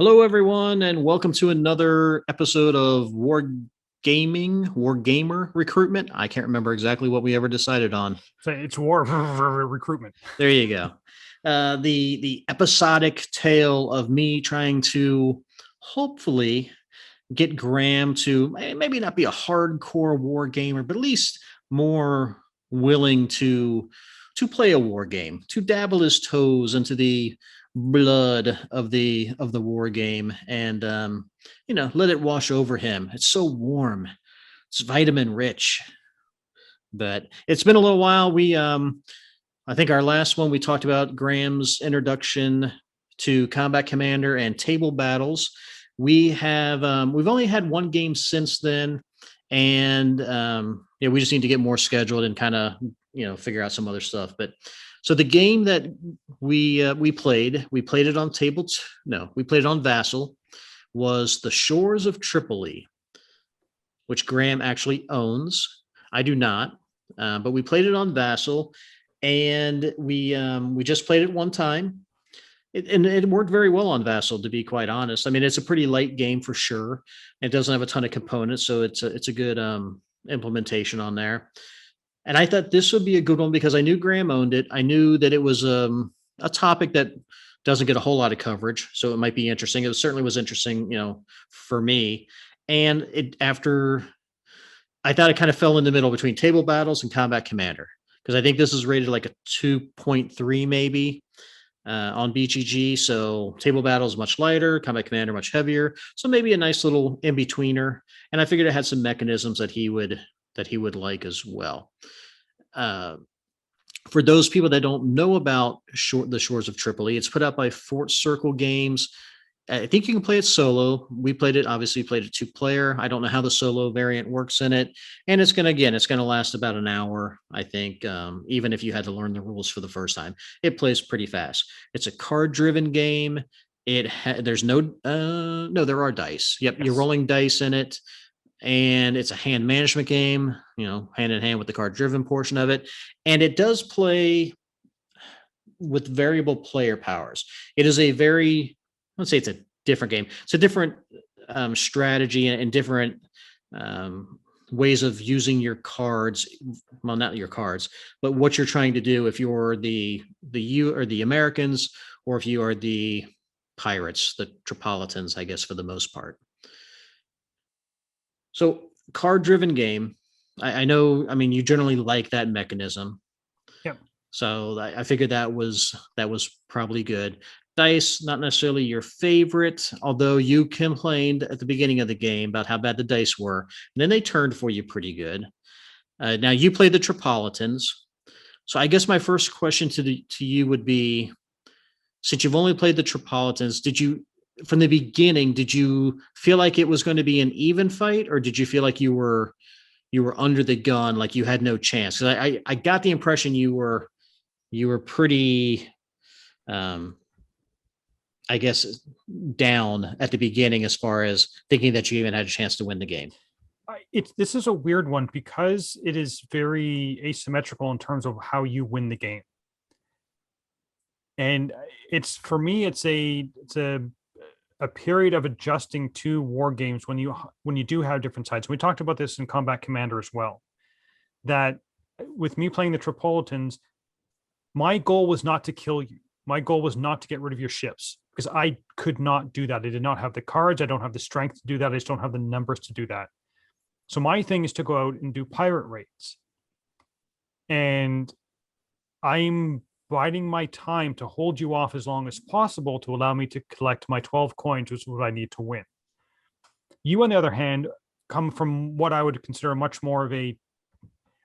Hello, everyone, and welcome to another episode of Wargamer Recruitment. I can't remember exactly what we ever decided on. So it's war recruitment. There you go. The episodic tale of me trying to hopefully get Graeme to maybe not be a hardcore war gamer, but at least more willing to play a war game, to dabble his toes into the blood of the war game, and let it wash over him. It's so warm. It's vitamin rich. But it's been a little while. I think our last one we talked about Graeme's introduction to Combat Commander and table battles. We've only had one game since then, and yeah, we just need to get more scheduled and kind of figure out some other stuff. But so the game that we played it on no, we played it on Vassal, was The Shores of Tripoli, which Graeme actually owns. I do not, but we played it on Vassal, and we just played it one time. And it worked very well on Vassal, to be quite honest. I mean, it's a pretty light game for sure. It doesn't have a ton of components, so it's a good implementation on there. And I thought this would be a good one because I knew Graeme owned it. I knew that it was a topic that doesn't get a whole lot of coverage, so it might be interesting. It certainly was interesting, for me. And I thought it kind of fell in the middle between table battles and combat commander, because I think this is rated like a 2.3 maybe on BGG. So table battle is much lighter, combat commander much heavier. So maybe a nice little in betweener. And I figured it had some mechanisms that he would like as well. For those people that don't know about the Shores of Tripoli, it's put out by Fort Circle Games. I think you can play it solo. We played it, obviously played it 2-player. I don't know how the solo variant works in it. And it's going to last about an hour, I think, even if you had to learn the rules for the first time. It plays pretty fast. It's a card-driven game. There's no there are dice. Yep, yes. You're rolling dice in it. And it's a hand management game, hand in hand with the card-driven portion of it. And it does play with variable player powers. It is let's say it's a different game. It's a different strategy and different ways of using your cards. Well, not your cards, but what you're trying to do if you're the Americans, or if you are the pirates, the Tripolitans, I guess, for the most part. So card-driven game. I know. I mean, you generally like that mechanism. Yep. So I figured that was probably good. Dice, not necessarily your favorite, although you complained at the beginning of the game about how bad the dice were. And then they turned for you pretty good. Now you played the Tripolitans. So I guess my first question to you would be, since you've only played the Tripolitans, from the beginning, did you feel like it was going to be an even fight, or did you feel like you were under the gun, like you had no chance? Because I got the impression you were pretty, I guess, down at the beginning as far as thinking that you even had a chance to win the game. This is a weird one because it is very asymmetrical in terms of how you win the game. And for me, it's a period of adjusting to war games when you do have different sides. We talked about this in Combat Commander as well, that with me playing the Tripolitans, my goal was not to kill you. My goal was not to get rid of your ships, because I could not do that. I did not have the cards. I don't have the strength to do that. I just don't have the numbers to do that. So my thing is to go out and do pirate raids. And I'm biding my time to hold you off as long as possible to allow me to collect my 12 coins, which is what I need to win. You, on the other hand, come from what I would consider much more of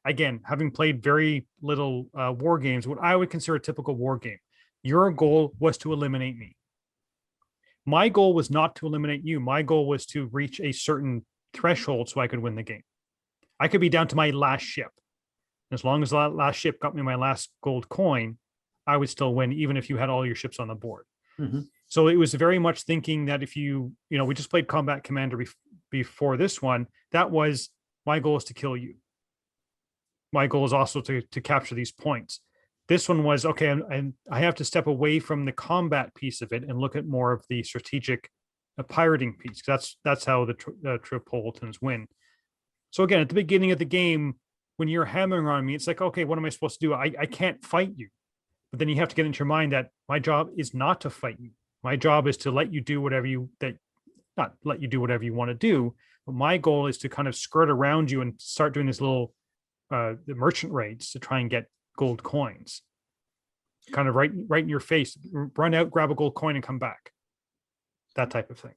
again, having played very little war games, what I would consider a typical war game. Your goal was to eliminate me. My goal was not to eliminate you. My goal was to reach a certain threshold so I could win the game. I could be down to my last ship. As long as that last ship got me my last gold coin, I would still win, even if you had all your ships on the board. Mm-hmm. So it was very much thinking that if we just played Combat Commander before this one, that was, my goal is to kill you. My goal is also to capture these points. This one was, okay, and I have to step away from the combat piece of it and look at more of the strategic a pirating piece. That's how the Tripolitans win. So again, at the beginning of the game, when you're hammering on me, it's like, okay, what am I supposed to do? I can't fight you. But then you have to get into your mind that my job is not to fight you. My job is to let you do whatever you not let you do whatever you want to do. But my goal is to kind of skirt around you and start doing this little the merchant raids to try and get gold coins. Kind of right in your face. Run out, grab a gold coin, and come back. That type of thing.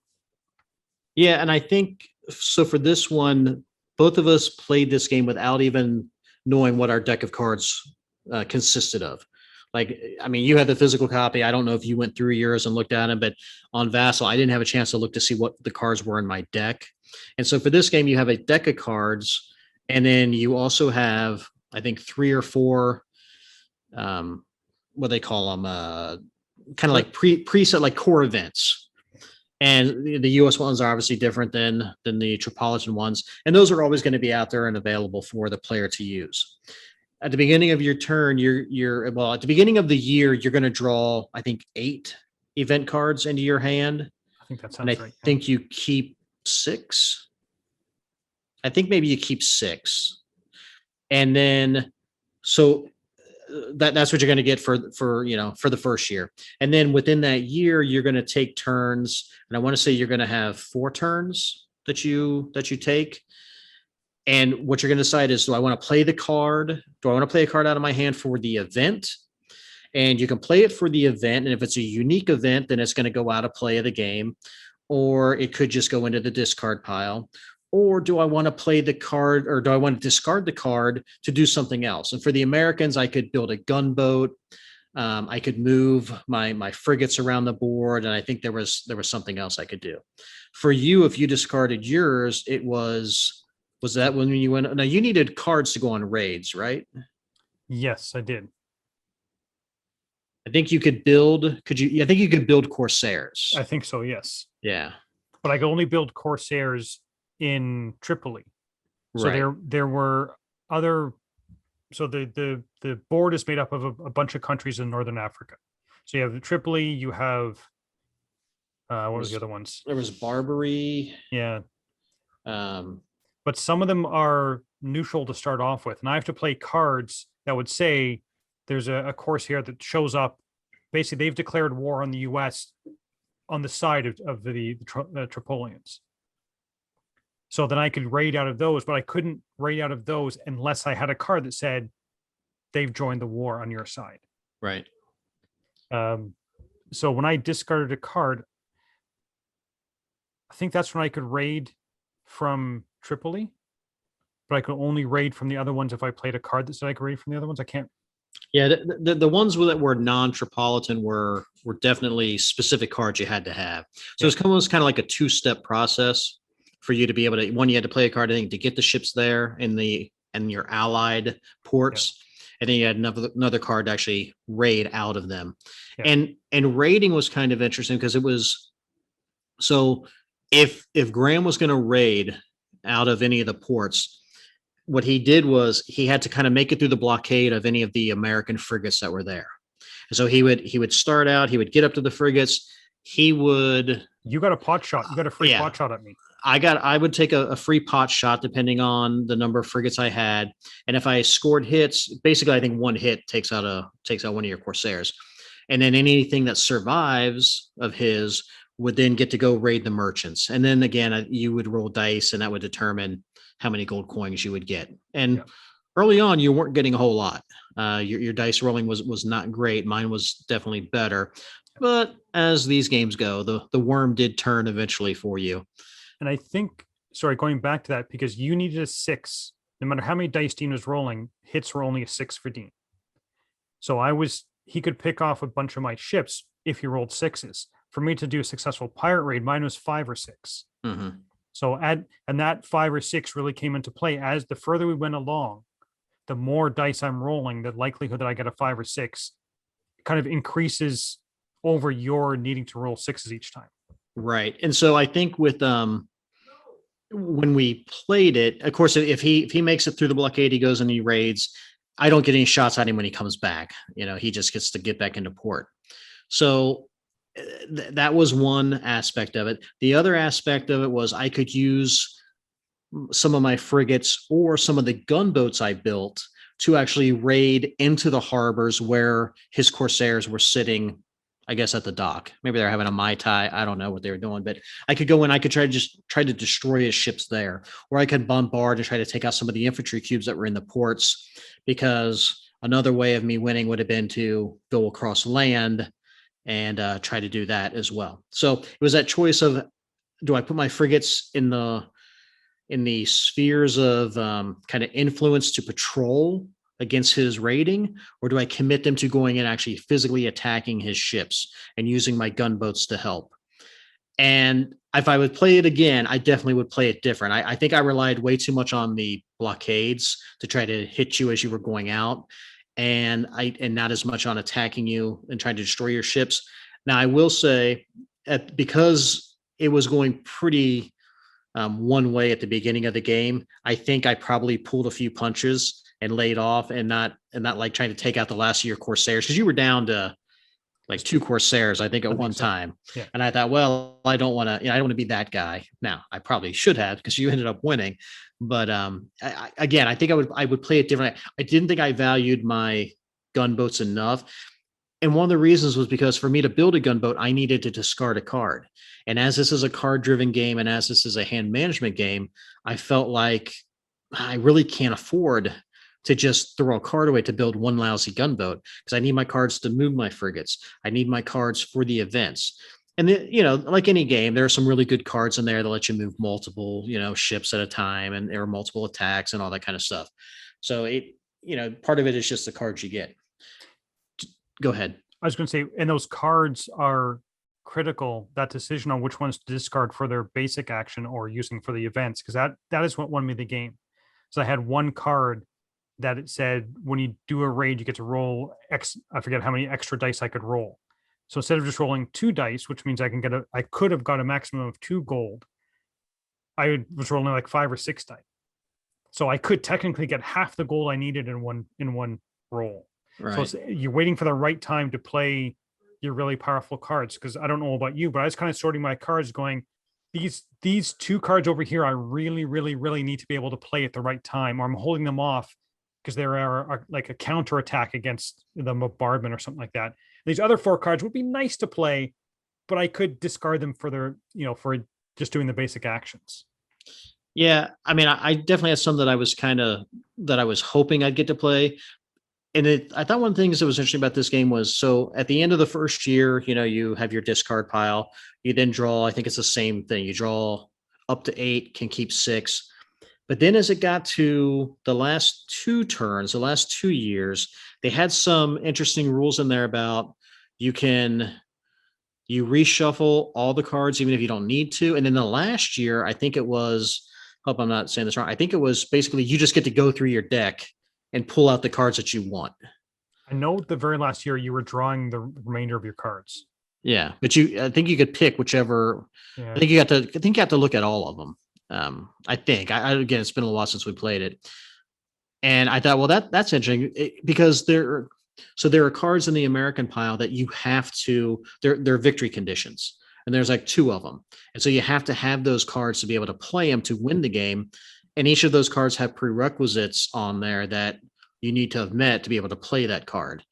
Yeah, and I think so for this one, both of us played this game without even knowing what our deck of cards consisted of. Like, I mean, you had the physical copy. I don't know if you went through yours and looked at them, but on Vassal, I didn't have a chance to look to see what the cards were in my deck. And so for this game, you have a deck of cards, and then you also have, I think, 3 or 4, what they call them, kind of like preset, like core events. And the U.S. ones are obviously different than the Tripolitan ones, and those are always going to be out there and available for the player to use. At the beginning of your turn, well, at the beginning of the year, you're going to draw, I think, 8 event cards into your hand. I think that sounds and I right. think you keep 6. I think maybe you keep 6, and then so that's what you're going to get for the first year. And then within that year, you're going to take turns, and I want to say you're going to have 4 turns that you take. And what you're going to decide is, do I want to play the card? Do I want to play a card out of my hand for the event? And you can play it for the event. And if it's a unique event, then it's going to go out of play of the game, or it could just go into the discard pile. Or do I want to play the card, or do I want to discard the card to do something else? And for the Americans, I could build a gunboat. I could move my frigates around the board, and I think there was something else I could do. For you, if you discarded yours, it was that when you went? Now you needed cards to go on raids, right? Yes, I did. I think you could build. Could you? I think you could build Corsairs. I think so. Yes. Yeah. But I could only build Corsairs in Tripoli. So right. there were other. So the board is made up of a bunch of countries in Northern Africa. So you have Tripoli. You have what was the other ones? There was Barbary. Yeah. But some of them are neutral to start off with, and I have to play cards that would say there's a course here that shows up. Basically, they've declared war on the U.S. on the side of the Tripolians. So then I could raid out of those, but I couldn't raid out of those unless I had a card that said they've joined the war on your side. Right. So when I discarded a card, I think that's when I could raid from Tripoli, but I could only raid from the other ones if I played a card that said I could raid from the other ones. I can't. Yeah, the ones that were non-Tripolitan were definitely specific cards you had to have. So it's almost kind of like a 2-step process for you to be able to. One, you had to play a card, I think, to get the ships there in your allied ports, and then you had another card to actually raid out of them. And raiding was kind of interesting because it was so if Graeme was going to raid out of any of the ports, what he did was he had to kind of make it through the blockade of any of the American frigates that were there. And so he would start out, he would get up to the frigates. You got a pot shot. You got a free pot shot at me. I would take a free pot shot depending on the number of frigates I had. And if I scored hits, basically I think one hit takes out one of your Corsairs. And then anything that survives of his would then get to go raid the merchants. And then again, you would roll dice, and that would determine how many gold coins you would get. And early on, you weren't getting a whole lot. Your dice rolling was not great. Mine was definitely better. But as these games go, the worm did turn eventually for you. And I think, going back to that, because you needed a 6, no matter how many dice Dean was rolling, hits were only a 6 for Dean. So he could pick off a bunch of my ships if he rolled 6s. For me to do a successful pirate raid, mine was 5 or 6. Mm-hmm. So and that 5 or 6 really came into play as the further we went along, the more dice I'm rolling, the likelihood that I get a 5 or 6 kind of increases over your needing to roll 6s each time. Right. And so I think with when we played it, of course, if he makes it through the blockade, he goes and he raids. I don't get any shots at him when he comes back. He just gets to get back into port. So that was one aspect of it. The other aspect of it was I could use some of my frigates or some of the gunboats I built to actually raid into the harbors where his corsairs were sitting, I guess, at the dock. Maybe they're having a Mai Tai. I don't know what they were doing, but I could go in, I could try to destroy his ships there, or I could bombard and try to take out some of the infantry cubes that were in the ports, because another way of me winning would have been to go across land and try to do that as well. So it was that choice of, do I put my frigates in the spheres of kind of influence to patrol against his raiding, or do I commit them to going and actually physically attacking his ships and using my gunboats to help? And if I would play it again, I definitely would play it different. I think I relied way too much on the blockades to try to hit you as you were going out, and not as much on attacking you and trying to destroy your ships. Now, I will say, because it was going pretty one way at the beginning of the game, I think I probably pulled a few punches and laid off, and not like trying to take out the last of your corsairs, because you were down to like two corsairs, I think, at one time. Yeah. And I thought, well, I don't want to, I don't want to be that guy. Now, I probably should have, because you ended up winning. But again, I think I would play it different. I didn't think I valued my gunboats enough. And one of the reasons was because for me to build a gunboat, I needed to discard a card. And as this is a card driven game, and as this is a hand management game, I felt like I really can't afford to just throw a card away to build one lousy gunboat, because I need my cards to move my frigates. I need my cards for the events. And like any game, there are some really good cards in there that let you move multiple, ships at a time, and there are multiple attacks and all that kind of stuff. So part of it is just the cards you get. Go ahead. I was going to say, and those cards are critical, that decision on which ones to discard for their basic action or using for the events, because that is what won me the game. So I had one card that it said, when you do a raid, you get to roll X, I forget how many extra dice I could roll. So instead of just rolling 2 dice, which means I could have got a maximum of 2 gold, I was rolling like 5 or 6 dice. So I could technically get half the gold I needed in one roll. Right. So you're waiting for the right time to play your really powerful cards. Because I don't know about you, but I was kind of sorting my cards going, these 2 cards over here, I really, really, really need to be able to play at the right time, or I'm holding them off because there are like a counter attack against the bombardment or something like that. These other 4 cards would be nice to play, but I could discard them for their, for just doing the basic actions. Yeah, I mean, I definitely had some that I was hoping I'd get to play. And I thought one of the things that was interesting about this game was, so at the end of the first year, you have your discard pile. You then draw, I think it's the same thing. You draw up to 8, can keep 6. But then as it got to the last 2 turns, the last 2 years, they had some interesting rules in there about you reshuffle all the cards even if you don't need to. And then the last year, I think it was, hope I'm not saying this wrong, I think it was basically you just get to go through your deck and pull out the cards that you want. I know the very last year you were drawing the remainder of your cards. Yeah, but I think you could pick whichever. Yeah. I think you have to look at all of them. I think again, it's been a while since we played it, and I thought, well, that's interesting because there are cards in the American pile that you have to. They're victory conditions, and there's like 2 of them, and so you have to have those cards to be able to play them to win the game. And each of those cards have prerequisites on there that you need to have met to be able to play that card.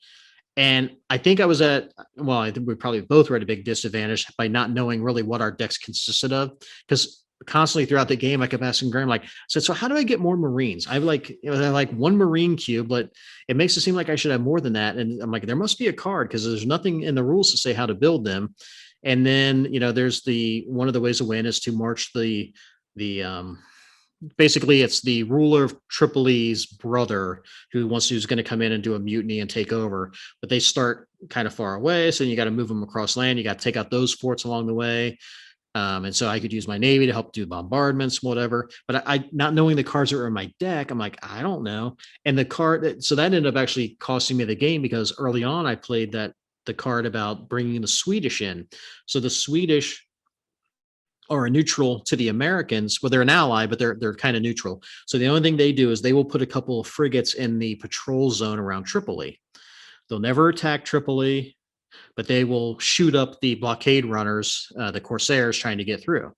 And I think I think we probably both were at a big disadvantage by not knowing really what our decks consisted of, because constantly throughout the game, I kept asking Graeme, so how do I get more Marines? I have like 1 Marine cube, but it makes it seem like I should have more than that. And I'm like, there must be a card, because there's nothing in the rules to say how to build them. And then, there's one of the ways to win is to march basically it's the ruler of Tripoli's brother who's going to come in and do a mutiny and take over, but they start kind of far away. So you got to move them across land. You got to take out those forts along the way. And so I could use my Navy to help do bombardments, whatever, but I not knowing the cards that were in my deck, I'm like, I don't know. And so that ended up actually costing me the game, because early on I played the card about bringing the Swedish in. So the Swedish are a neutral to the Americans. Well, they're an ally, but they're kind of neutral. So the only thing they do is they will put a couple of frigates in the patrol zone around Tripoli. They'll never attack Tripoli. but they will shoot up the blockade runners, the Corsairs trying to get through.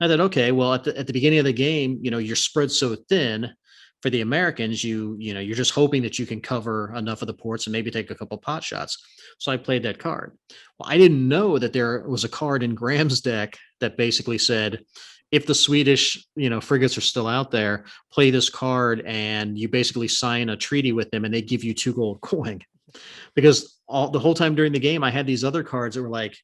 I thought, okay, well, at the beginning of the game, you're spread so thin. For the Americans, you're just hoping that you can cover enough of the ports and maybe take a couple pot shots. So I played that card. Well, I didn't know that there was a card in Graham's deck that basically said, if the Swedish, frigates are still out there, play this card and you basically sign a treaty with them and they give you 2 gold coin. Because the whole time during the game, I had these other cards that were like,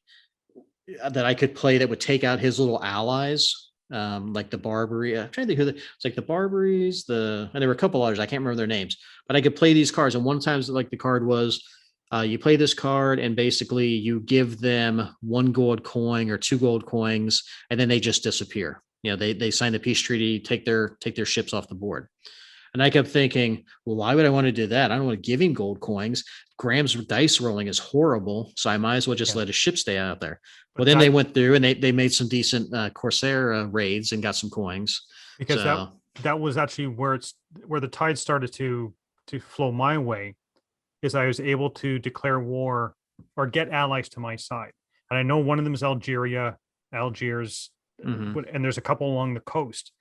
that I could play that would take out his little allies, like the Barbary. I'm trying to think who it's like the Barbaries, and there were a couple others. I can't remember their names, but I could play these cards. And one time, like the card was, you play this card and basically you give them 1 gold coin or 2 gold coins, and then they just disappear. They sign the peace treaty, take their ships off the board. And I kept thinking, well, why would I want to do that? I don't want to give him gold coins. Graham's dice rolling is horrible, so I might as well just let his ship stay out there. Well, then they went through and they made some decent Corsair raids and got some coins. Because that was actually where the tide started to flow my way, is I was able to declare war or get allies to my side. And I know one of them is Algeria, Algiers, and there's a couple along the coast.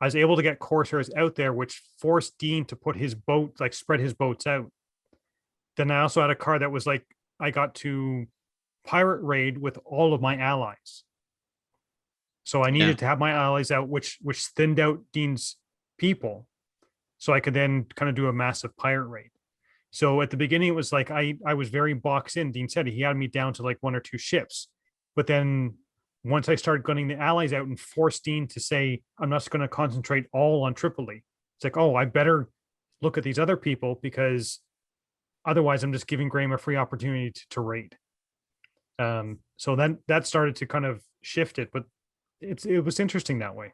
I was able to get Corsairs out there, which forced Dean to put his boat, like spread his boats out. Then I also had a card that was like, I got to pirate raid with all of my allies. So I needed to have my allies out, which thinned out Dean's people. So I could then kind of do a massive pirate raid. So at the beginning, it was like, I was very boxed in. Dean said he had me down to like 1 or 2 ships. But then once I started gunning the allies out and forced Dean to say, I'm not going to concentrate all on Tripoli. It's like, oh, I better look at these other people, because otherwise I'm just giving Graeme a free opportunity to raid. So then that started to kind of shift it, but it was interesting that way.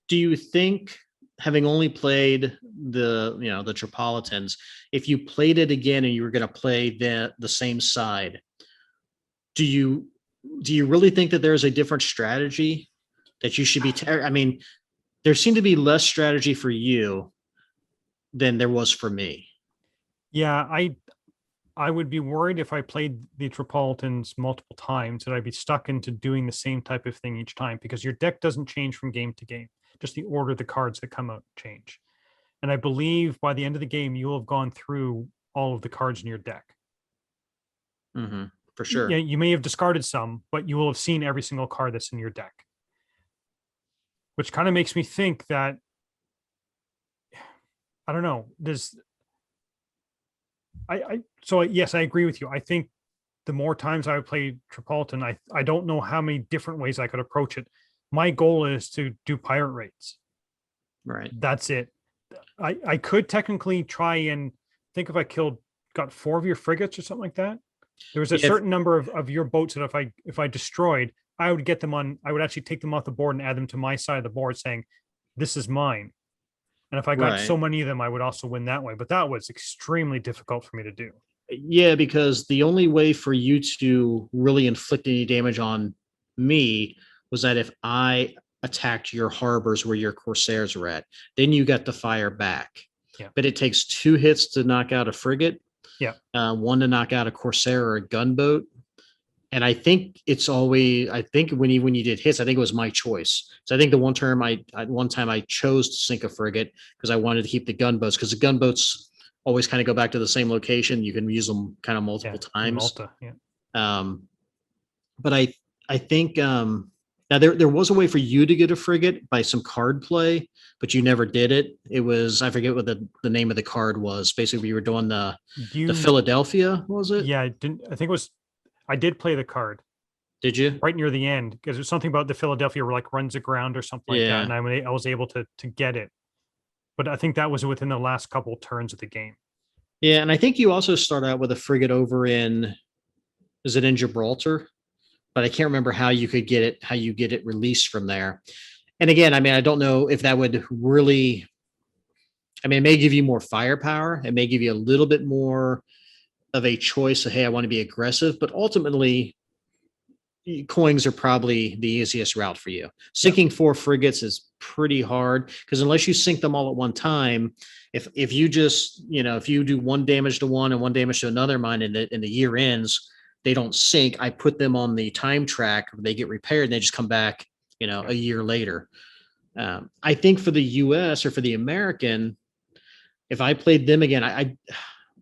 Do you think, having only played the Tripolitans, if you played it again and you were going to play the same side, do you really think that there's a different strategy that you should be? I mean, there seemed to be less strategy for you than there was for me. Yeah, I would be worried if I played the Tripolitans multiple times that I'd be stuck into doing the same type of thing each time, because your deck doesn't change from game to game. Just the order of the cards that come out change. And I believe by the end of the game, you will have gone through all of the cards in your deck. For sure. Yeah, you may have discarded some, but you will have seen every single card that's in your deck. Which kind of makes me think that, I don't know, so yes, I agree with you. I think the more times I would play Tripolitan, I don't know how many different ways I could approach it. My goal is to do pirate raids. Right. That's it. I could technically try and think, if I got 4 of your frigates or something like that. There was a certain number of your boats that if I destroyed, I would get them on. I would actually take them off the board and add them to my side of the board, saying, "This is mine." And if I got so many of them, I would also win that way. But that was extremely difficult for me to do. Yeah, because the only way for you to really inflict any damage on me was that if I attacked your harbors where your Corsairs were at, then you got to fire back. Yeah. But it takes 2 hits to knock out a frigate. Yeah. 1 to knock out a Corsair or a gunboat. And I think when you did hits, I think it was my choice. So I think the one time I chose to sink a frigate because I wanted to keep the gunboats, because the gunboats always kind of go back to the same location. You can use them kind of multiple times. Malta, yeah. But I think now there was a way for you to get a frigate by some card play, but you never did it. It was, I forget what the name of the card was. Basically, you were doing the Philadelphia, was it? Yeah, I did play the card. Did you? Right near the end, because it was something about the Philadelphia where like runs aground or something like that, and I was able to get it. But I think that was within the last couple turns of the game. Yeah, and I think you also start out with a frigate over in Gibraltar? But I can't remember how you get it released from there. And again, I mean, I don't know if that would really, I mean, it may give you more firepower. It may give you a little bit more of a choice of, hey, I want to be aggressive, but ultimately coins are probably the easiest route for you. Sinking 4 frigates is pretty hard, because unless you sink them all at one time, if you just, if you do 1 damage to one and 1 damage to another mine and the year ends, they don't sync, I put them on the time track, they get repaired, and they just come back, a year later. I think for the US or for the American, if I played them again, I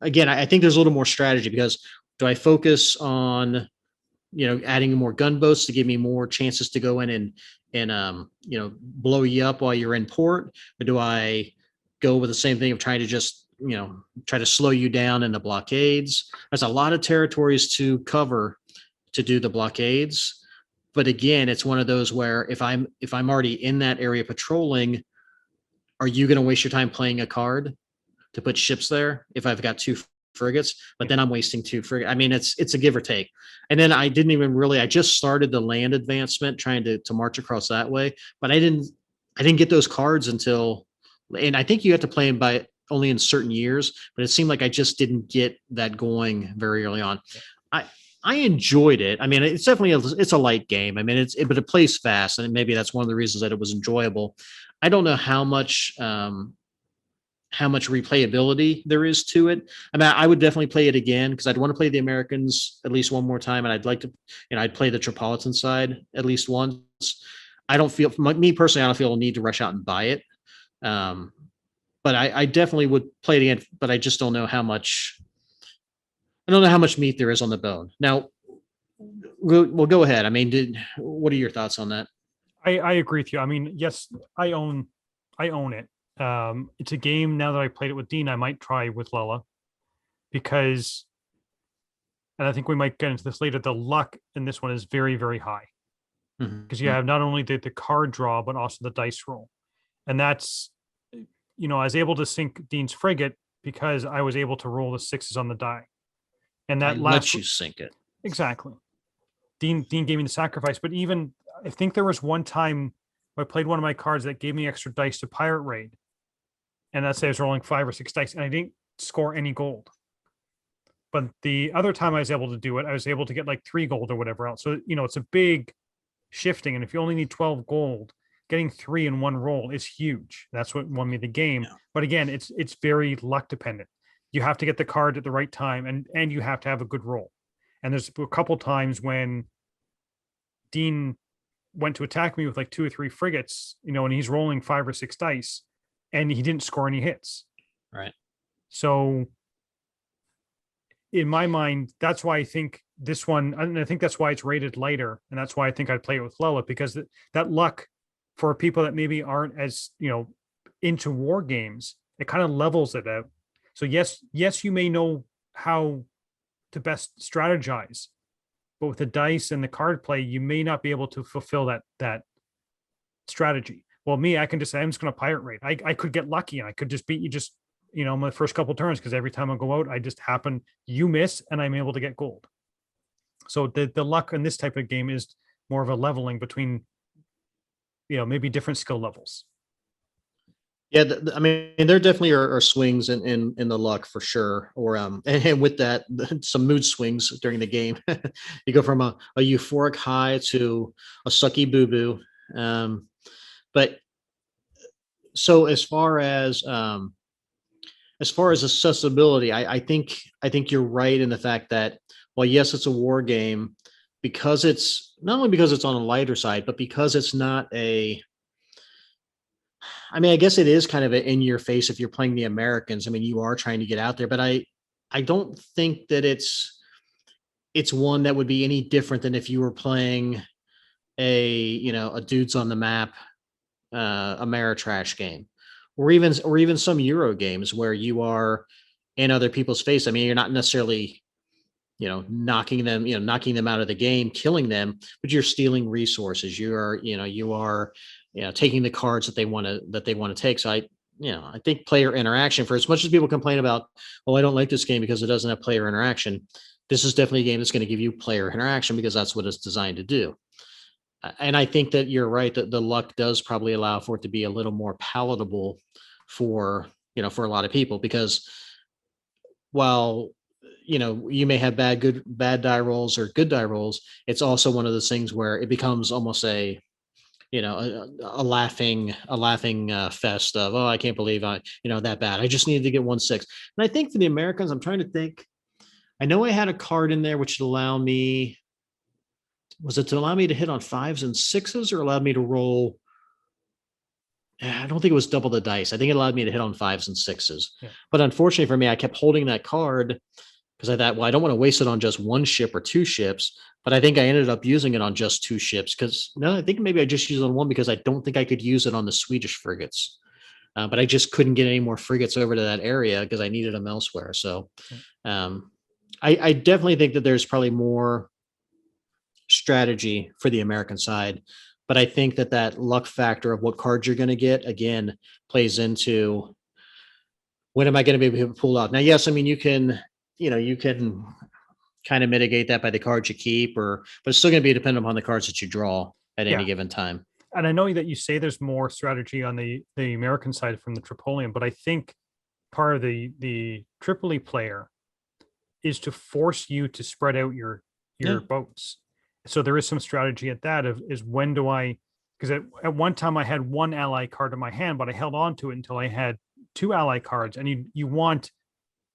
think there's a little more strategy, because do I focus on, adding more gunboats to give me more chances to go in and blow you up while you're in port, or do I go with the same thing of trying to just try to slow you down in the blockades? There's a lot of territories to cover to do the blockades, but again, it's one of those where if I'm already in that area patrolling, are you going to waste your time playing a card to put ships there if I've got two frigates? But then I'm wasting two frigates. I mean, it's a give or take. And then I just started the land advancement, trying to march across that way, but I didn't get those cards until, and I think you have to play them by only in certain years, but it seemed like I just didn't get that going very early on. I enjoyed it. I mean, it's definitely it's a light game. I mean, but it plays fast, and maybe that's one of the reasons that it was enjoyable. I don't know how much replayability there is to it. I mean, I would definitely play it again, because I'd want to play the Americans at least one more time, and I'd like to, I'd play the Tripolitan side at least once. I don't feel, me personally, I don't feel a need to rush out and buy it. But I definitely would play it again, but I just don't know how much. I don't know how much meat there is on the bone. Now, we'll go ahead. I mean, what are your thoughts on that? I agree with you. I mean, yes, I own it. It's a game, now that I played it with Dean, I might try with Lella, because, and I think we might get into this later, the luck in this one is very, very high, because you have not only the card draw, but also the dice roll. And that's, I was able to sync Dean's frigate because I was able to roll the sixes on the die. And that lets you sync it. Exactly. Dean gave me the sacrifice, but even, I think there was one time I played one of my cards that gave me extra dice to pirate raid. And let's say I was rolling 5 or 6 dice, and I didn't score any gold. But the other time I was able to do it, I was able to get like 3 gold or whatever else. So, it's a big shifting. And if you only need 12 gold, getting 3 in one roll is huge. That's what won me the game. Yeah. But again, it's very luck dependent. You have to get the card at the right time, and you have to have a good roll. And there's a couple times when Dean went to attack me with like 2 or 3 frigates, and he's rolling 5 or 6 dice, and he didn't score any hits. Right. So in my mind, that's why I think this one, and I think that's why it's rated lighter, and that's why I think I'd play it with Lola, because that luck for people that maybe aren't as, into war games, it kind of levels it out. So yes, you may know how to best strategize, but with the dice and the card play, you may not be able to fulfill that strategy. Well, me, I can just say, I'm just going to pirate raid. I could get lucky, and I could just beat you just, my first couple turns, because every time I go out, I just happen, you miss, and I'm able to get gold. So the luck in this type of game is more of a leveling between, maybe different skill levels. Yeah, I mean, there definitely are swings in the luck for sure, or and with that, some mood swings during the game. You go from a euphoric high to a sucky boo boo. But so as far as accessibility, I think you're right in the fact that, well, yes, it's a war game, because it's not only because it's on a lighter side, but because it's not a. I mean, I guess it is kind of in your face if you're playing the Americans. I mean, you are trying to get out there, but I don't think that it's one that would be any different than if you were playing a dudes on the map, Ameritrash game, or even some Euro games where you are in other people's face. I mean, you're not necessarily knocking them out of the game, killing them, but you're stealing resources. You are taking the cards that they want to take. So I think player interaction, for as much as people complain about, I don't like this game because it doesn't have player interaction, this is definitely a game that's going to give you player interaction, because that's what it's designed to do. And I think that you're right, that the luck does probably allow for it to be a little more palatable for a lot of people, because while you may have bad die rolls or good die rolls, it's also one of those things where it becomes almost a laughing fest of, I can't believe I that bad. I just needed to get 1-6. And I think for the Americans, I'm trying to think, I know I had a card in there which would allow me, was it to allow me to hit on fives and sixes or allowed me to roll? I don't think it was double the dice. I think it allowed me to hit on fives and sixes. Yeah. But unfortunately for me, I kept holding that card because I thought, well, I don't want to waste it on just one ship or two ships. But I think I ended up using it on just two ships because no, I think maybe I just used it on one because I don't think I could use it on the Swedish frigates. But I just couldn't get any more frigates over to that area because I needed them elsewhere. So um, I definitely think that there's probably more strategy for the American side. But I think that that luck factor of what cards you're going to get again plays into when am I going to be able to pull out. Now, yes, I mean you can kind of mitigate that by the cards you keep, or but it's still going to be dependent upon the cards that you draw at any Yeah. given time. And I know that you say there's more strategy on the American side from the Tripolian, but I think part of the Tripoli player is to force you to spread out your Yeah. boats. So there is some strategy at that of is when do I, because at one time I had one ally card in my hand, but I held on to it until I had two ally cards. And you want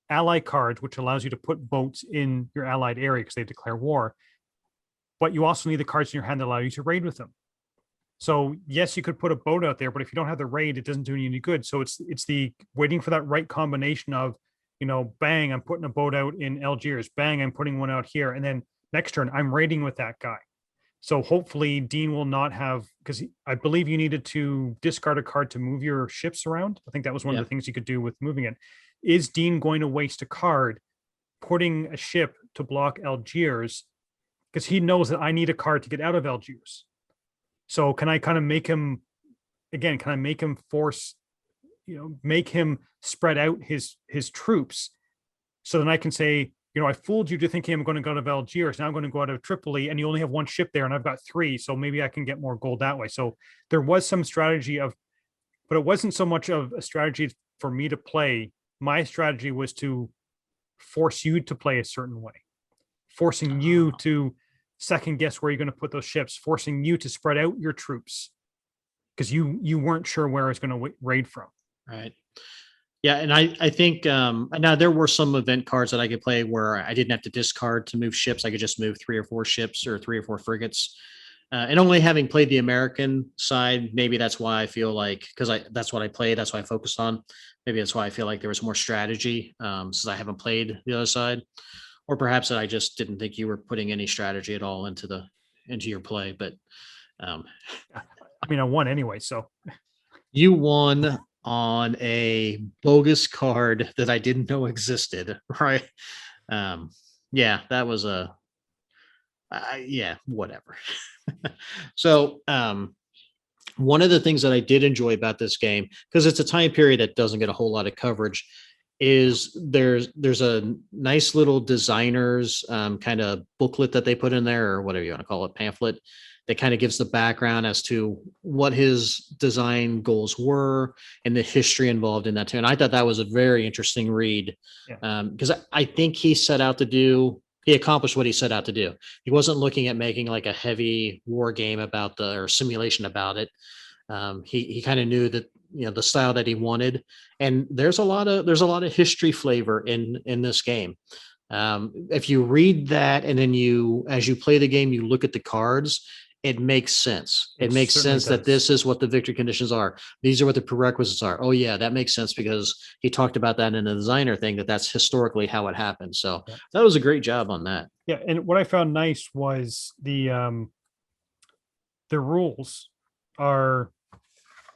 ally cards, which allows you to put boats in your allied area because they declare war. But you also need the cards in your hand that allow you to raid with them. So yes, you could put a boat out there, but if you don't have the raid, it doesn't do you any good. So it's the waiting for that right combination of, bang, I'm putting a boat out in Algiers, bang, I'm putting one out here, and then next turn I'm raiding with that guy. So hopefully Dean will not have, because I believe you needed to discard a card to move your ships around. I think that was one Yeah. of the things you could do with moving it. Is Dean going to waste a card putting a ship to block Algiers because he knows that I need a card to get out of Algiers? So can I kind of make him again? Can I make him force, make him spread out his troops, so then I can say, I fooled you to thinking I'm going to go out of Algiers. Now I'm going to go out of Tripoli, and you only have one ship there, and I've got three, so maybe I can get more gold that way. So there was some strategy of, but it wasn't so much of a strategy for me to play. My strategy was to force you to play a certain way, forcing you to second guess where you're going to put those ships, forcing you to spread out your troops because you weren't sure where I was going to raid from. Right. Yeah, and I think now there were some event cards that I could play where I didn't have to discard to move ships. I could just move three or four ships or three or four frigates. And only having played the American side, maybe that's why I feel like because that's what I played, that's what I focused on. Maybe that's why I feel like there was more strategy since I haven't played the other side, or perhaps that I just didn't think you were putting any strategy at all into your play. But um, I mean, I won anyway, so you won on a bogus card that I didn't know existed, right? Yeah, that was yeah, whatever. So, one of the things that I did enjoy about this game, because it's a time period that doesn't get a whole lot of coverage, is there's a nice little designers kind of booklet that they put in there, or whatever you want to call it, pamphlet, that kind of gives the background as to what his design goals were and the history involved in that too. And I thought that was a very interesting read because I think he accomplished what he set out to do. He wasn't looking at making like a heavy war game about or simulation about it. He kind of knew that the style that he wanted, and there's a lot of history flavor in this game. If you read that and then as you play the game, you look at the cards, it makes sense. It makes sense that this is what the victory conditions are. These are what the prerequisites are. Oh yeah, that makes sense because he talked about that in the designer thing, that's historically how it happened. So that was a great job on that. Yeah, and what I found nice was the rules are,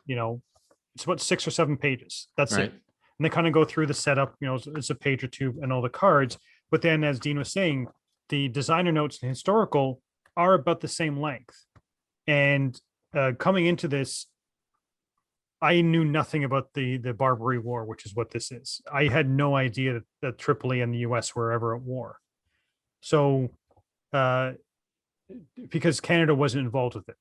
it's about 6 or 7 pages. That's Right. it. And they kind of go through the setup, it's a page or two and all the cards. But then, as Dean was saying, the designer notes and historical are about the same length. And coming into this, I knew nothing about the Barbary War, which is what this is. I had no idea that Tripoli and the US were ever at war. So, because Canada wasn't involved with it.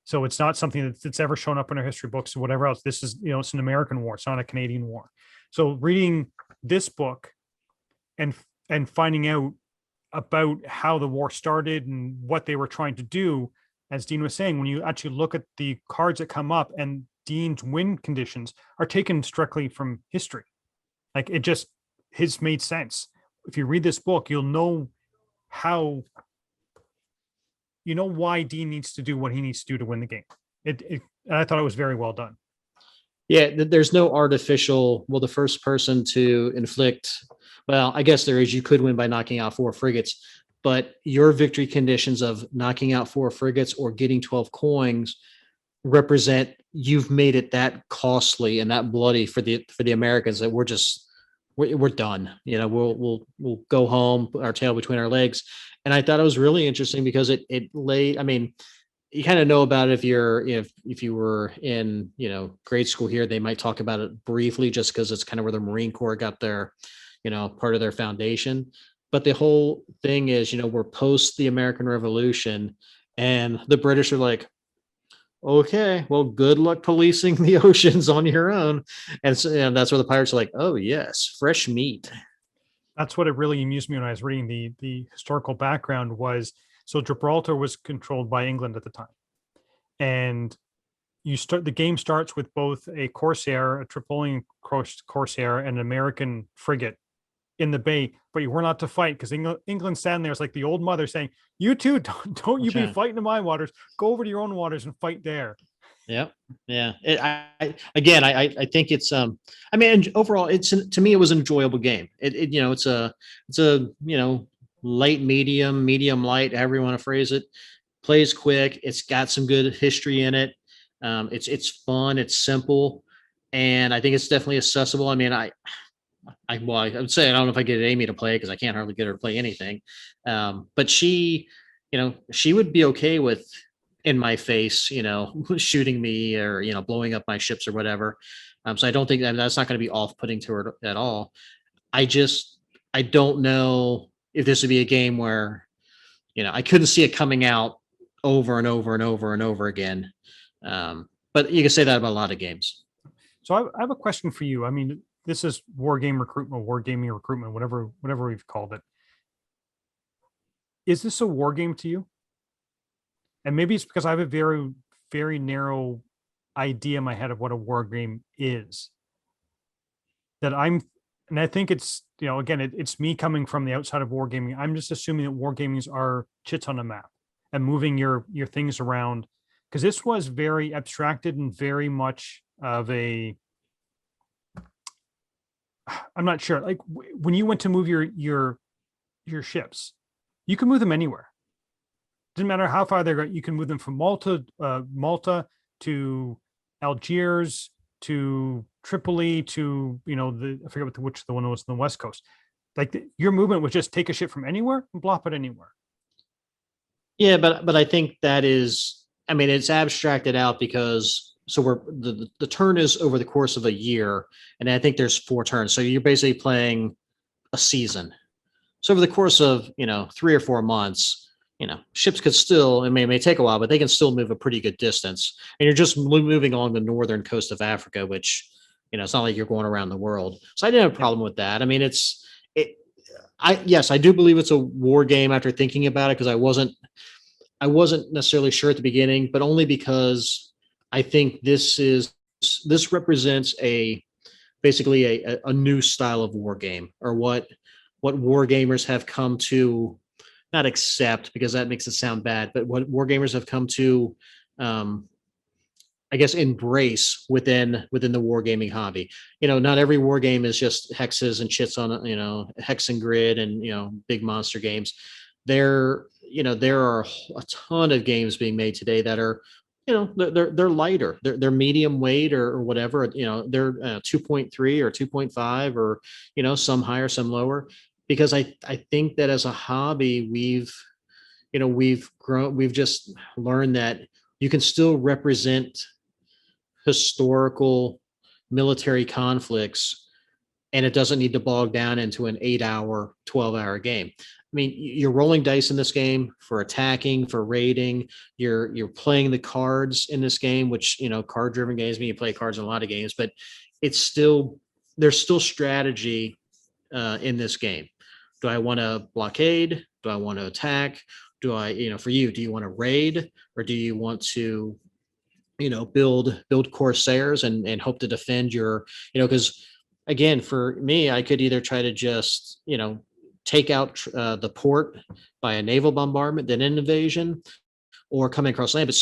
So it's not something that's ever shown up in our history books or whatever else. This is, it's an American war. It's not a Canadian war. So reading this book and finding out about how the war started and what they were trying to do, as Dean was saying, when you actually look at the cards that come up and Dean's win conditions are taken directly from history. Like his made sense. if you read this book, you'll know how, why Dean needs to do what he needs to do to win the game. And I thought it was very well done. Yeah, there's no artificial. Well, the first person to inflict. Well, I guess there is. You could win by knocking out 4 frigates, but your victory conditions of knocking out 4 frigates or getting 12 coins represent you've made it that costly and that bloody for the Americans that we're done. We'll go home, put our tail between our legs. And I thought it was really interesting because it laid. I mean, you kind of know about it if you were in grade school here, they might talk about it briefly just because it's kind of where the Marine Corps got their part of their foundation. But the whole thing is we're post the American Revolution, and the British are like, okay, well, good luck policing the oceans on your own. And that's where the pirates are like, oh yes, fresh meat. That's what it really amused me when I was reading the historical background was, so Gibraltar was controlled by England at the time. And the game starts with both a Corsair, a Tripolian Corsair, and an American frigate in the bay, but you were not to fight because England standing there is like the old mother saying, you two, don't you be fighting in my waters, go over to your own waters and fight there. Yeah. I think it's I mean, overall to me it was an enjoyable game. It's a light, medium light, however you want to phrase it. Plays quick. It's got some good history in it. It's fun. It's simple, and I think it's definitely accessible. I mean, I would say I don't know if I get Amy to play because I can't hardly get her to play anything. But she would be okay with in my face, shooting me or blowing up my ships or whatever. So I don't think that's not going to be off-putting to her at all. I don't know if this would be a game where I couldn't see it coming out over and over and over and over again. But you can say that about a lot of games. So I have a question for you. I mean, this is Wargame Recruitment, Wargaming Recruitment, whatever we've called it. Is this a war game to you? And maybe it's because I have a very, very narrow idea in my head of what a war game is. And I think it's, again, it's me coming from the outside of wargaming. I'm just assuming that wargamings are chits on a map and moving your things around, because this was very abstracted and very much of a, I'm not sure, like when you went to move your ships, you can move them anywhere. Didn't matter how far they're going. You can move them from Malta to Algiers to Tripoli to I forget which the one was on the West Coast. Like your movement was just take a ship from anywhere and plop it anywhere. Yeah, but I think that is, I mean, it's abstracted out because the turn is over the course of a year, and I think there's 4 turns. So you're basically playing a season. So over the course of 3 or 4 months, ships could still, it may take a while, but they can still move a pretty good distance. And you're just moving along the northern coast of Africa, which it's not like you're going around the world. So I didn't have a problem with that. I mean, yes, I do believe it's a war game after thinking about it, because I wasn't necessarily sure at the beginning, but only because I think this represents basically a new style of war game, or what war gamers have come to not accept, because that makes it sound bad, but what war gamers have come to, I guess, embrace within the wargaming hobby. Not every war game is just hexes and chits on, hex and grid and, big monster games. There are a ton of games being made today that are, they're lighter, they're medium weight or whatever, they're 2.3 or 2.5 or, some higher, some lower, because I think that as a hobby, we've grown, we've just learned that you can still represent historical military conflicts, and it doesn't need to bog down into an 8-hour, 12-hour game. I mean, you're rolling dice in this game for attacking, for raiding. You're playing the cards in this game, which, card-driven games, you play cards in a lot of games, but there's still strategy in this game. Do I want to blockade? Do I want to attack? Do I, for you, do you want to raid, or do you want to, build Corsairs and hope to defend your, because again, for me, I could either try to just, take out the port by a naval bombardment, then an invasion, or coming across land. But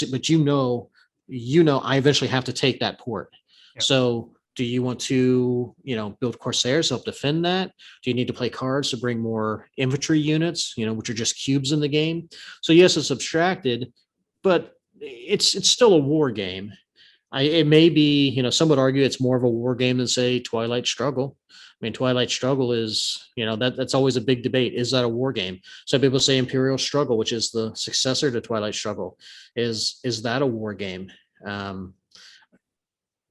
I eventually have to take that port. Yeah. So do you want to, build Corsairs to help defend that? Do you need to play cards to bring more infantry units, which are just cubes in the game? So yes, it's abstracted, but it's still a war game. It may be, some would argue it's more of a war game than say Twilight Struggle. I mean, Twilight Struggle is, that's always a big debate. Is that a war game? Some people say Imperial Struggle, which is the successor to Twilight Struggle, is that a war game?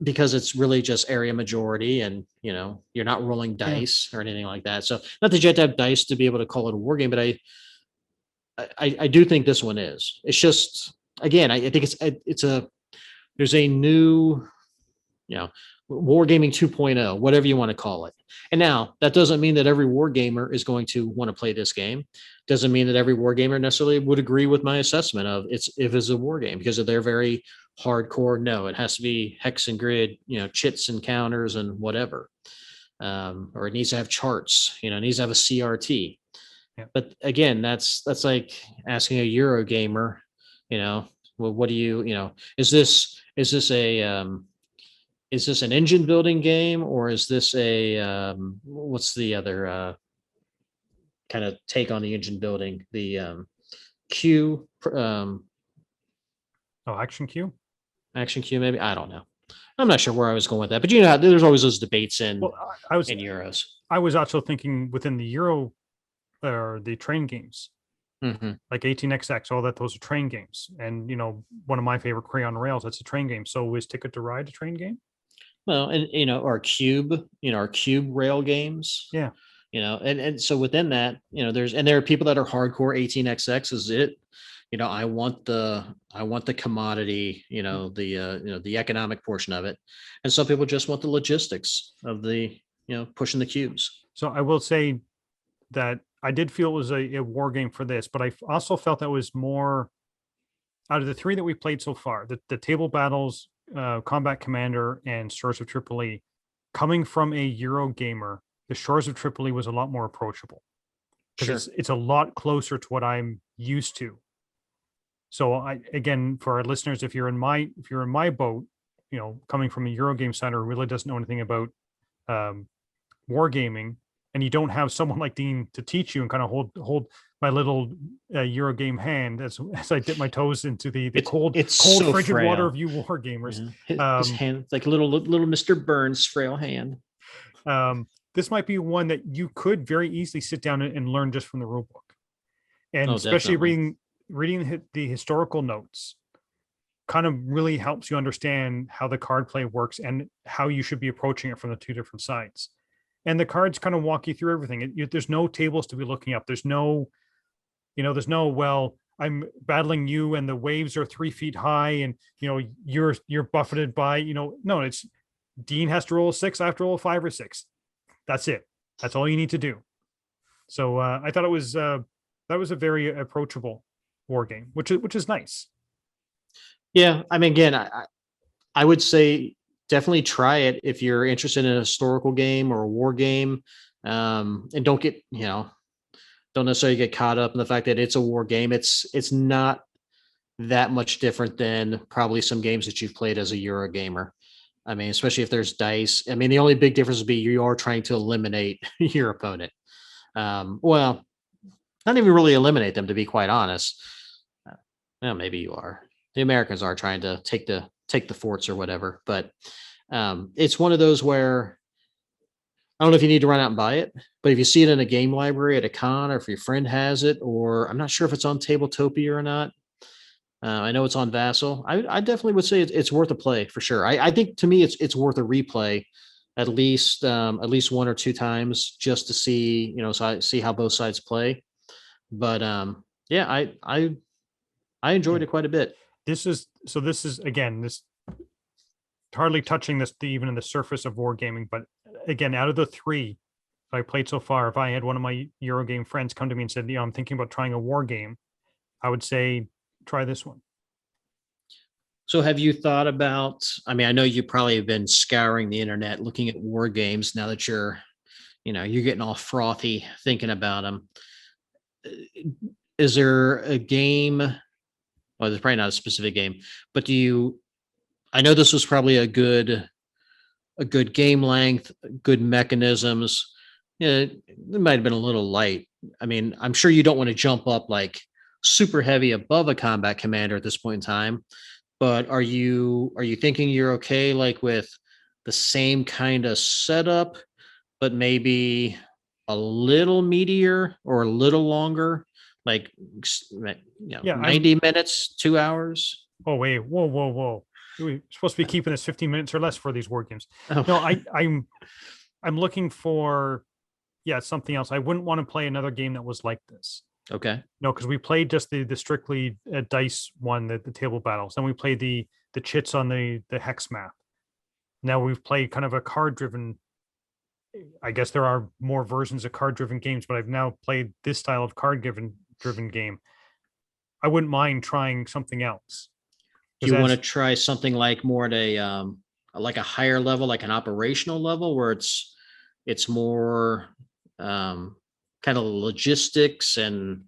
Because it's really just area majority, and you're not rolling dice or anything like that. So not that you have to have dice to be able to call it a war game, but I do think this one is. It's just, again, I think there's a new, wargaming 2.0, whatever you want to call it. And now that doesn't mean that every wargamer is going to want to play this game. Doesn't mean that every wargamer necessarily would agree with my assessment of if it's a war game, because they're very hardcore. No, it has to be hex and grid, chits and counters and whatever. Or it needs to have charts, it needs to have a CRT. Yeah. But again, that's like asking a Euro gamer, well, what do you, is this an engine building game, or is this what's the other kind of take on the engine building? The Q, Action Q. Action Q, maybe. I don't know. I'm not sure where I was going with that, but there's always those debates in Euros. I was also thinking within the Euro or the train games, like 18XX, all that. Those are train games, and one of my favorite Crayon Rails. That's a train game. So is Ticket to Ride a train game? Well, and our cube rail games. Yeah. And so within that, there are people that are hardcore 18XX is it. I want the commodity, the economic portion of it. And some people just want the logistics of the, pushing the cubes. So I will say that I did feel it was a war game for this, but I also felt that was more out of the three that we played so far, the table battles, Combat Commander, and Shores of Tripoli, coming from a Euro gamer, the Shores of Tripoli was a lot more approachable, because it's a lot closer to what I'm used to. So again, for our listeners, if you're in my boat, coming from a Euro game side who really doesn't know anything about wargaming, and you don't have someone like Dean to teach you and kind of hold my little Euro game hand as I dip my toes into the cold so frigid frail. Water of you war gamers. Yeah. His hand, like little Mr. Burns' frail hand. This might be one that you could very easily sit down and learn just from the rule book, and especially reading the historical notes kind of really helps you understand how the card play works and how you should be approaching it from the two different sides. And the cards kind of walk you through everything. There's no tables to be looking up. There's no, well, I'm battling you and the waves are 3 feet high and, you're buffeted by, no, it's Dean has to roll a 6. I have to roll a 5 or 6. That's it. That's all you need to do. So I thought that was a very approachable war game, which is nice. Yeah. I mean, again, I would say definitely try it if you're interested in a historical game or a war game. And don't necessarily get caught up in the fact that it's a war game. It's not that much different than probably some games that you've played as a Euro gamer. I mean, especially if there's dice. I mean, the only big difference would be you are trying to eliminate your opponent. Well, not even really eliminate them, to be quite honest. Well, maybe you are. The Americans are trying to take the forts or whatever, but it's one of those where I don't know if you need to run out and buy it, but if you see it in a game library at a con, or if your friend has it, or I'm not sure if it's on Tabletopia or not. I know it's on Vassal. I definitely would say it's worth a play for sure. I think to me it's worth a replay at least 1 or 2 times just to see, see how both sides play. But yeah, I enjoyed it quite a bit. This is again, this hardly touching this even in the surface of wargaming, but again, out of the 3 I played so far, if I had one of my Eurogame friends come to me and said, I'm thinking about trying a war game, I would say try this one. So have you thought about, I mean, I know you probably have been scouring the internet looking at war games now that you're you're getting all frothy thinking about them. Is there a game? Well, there's probably not a specific game, but do you? I know this was probably a good game length, good mechanisms. Yeah, it might have been a little light. I mean, I'm sure you don't want to jump up like super heavy above a combat commander at this point in time, but are you thinking you're okay like with the same kind of setup, but maybe a little meatier or a little longer, like Yeah, 90 minutes, 2 hours? oh wait, whoa. We're supposed to be keeping this 15 minutes or less for these war games. Oh, No, I'm looking for, yeah, something else. I wouldn't want to play another game that was like this. okay. No, because we played just the strictly dice one, the table battles. Then we played the chits on the hex map. Now we've played kind of a card driven. I guess there are more versions of card driven games, but I've now played this style of card driven game. I wouldn't mind trying something else. Do you want to As try something like more at a like a higher level, like an operational level, where it's more kind of logistics and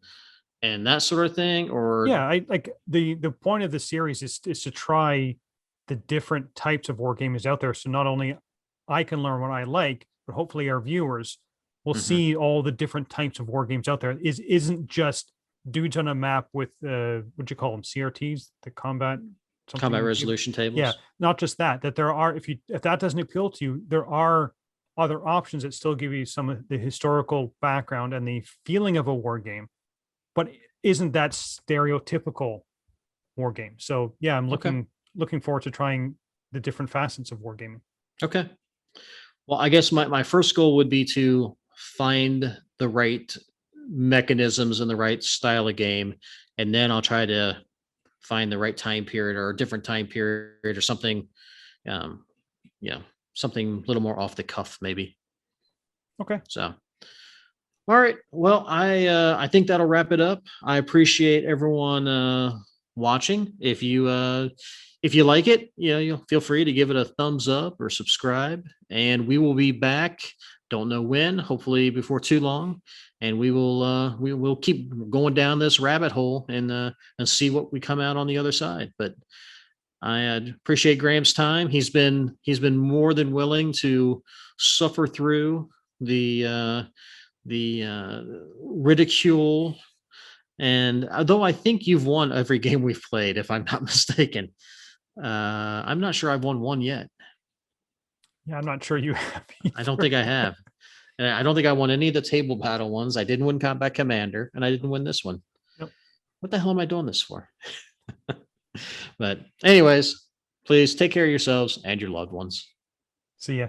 that sort of thing, or yeah, I like the point of the series is to try the different types of war games out there. So not only I can learn what I like, but hopefully our viewers will Mhm. see all the different types of war games out there. Isn't just dudes on a map with what you call them, CRTs, the combat Combat something. resolution Yeah, tables? not just that. That there are, if that doesn't appeal to you, there are other options that still give you some of the historical background and the feeling of a war game, but isn't that stereotypical war game? So yeah, I'm Okay. looking forward to trying the different facets of wargaming. Okay. Well, I guess my first goal would be to find the right mechanisms and the right style of game, and then I'll try to find the right time period or a different time period or something, um, you know, something a little more off the cuff, maybe. Okay. So, all right. Well, I think that'll wrap it up. I appreciate everyone watching. If you like it, you'll feel free to give it a thumbs up or subscribe. And we will be back. Don't know when. Hopefully before too long. And we will keep going down this rabbit hole and see what we come out on the other side. But I appreciate Graham's time. He's been more than willing to suffer through the ridicule. And although I think you've won every game we've played, if I'm not mistaken, I'm not sure I've won one yet. Yeah, I'm not sure you have I don't either. think I have. And I don't think I won any of the table battle ones. I didn't win Combat Commander, and I didn't win this one. Yep. What the hell am I doing this for? But, anyways, please take care of yourselves and your loved ones. See ya.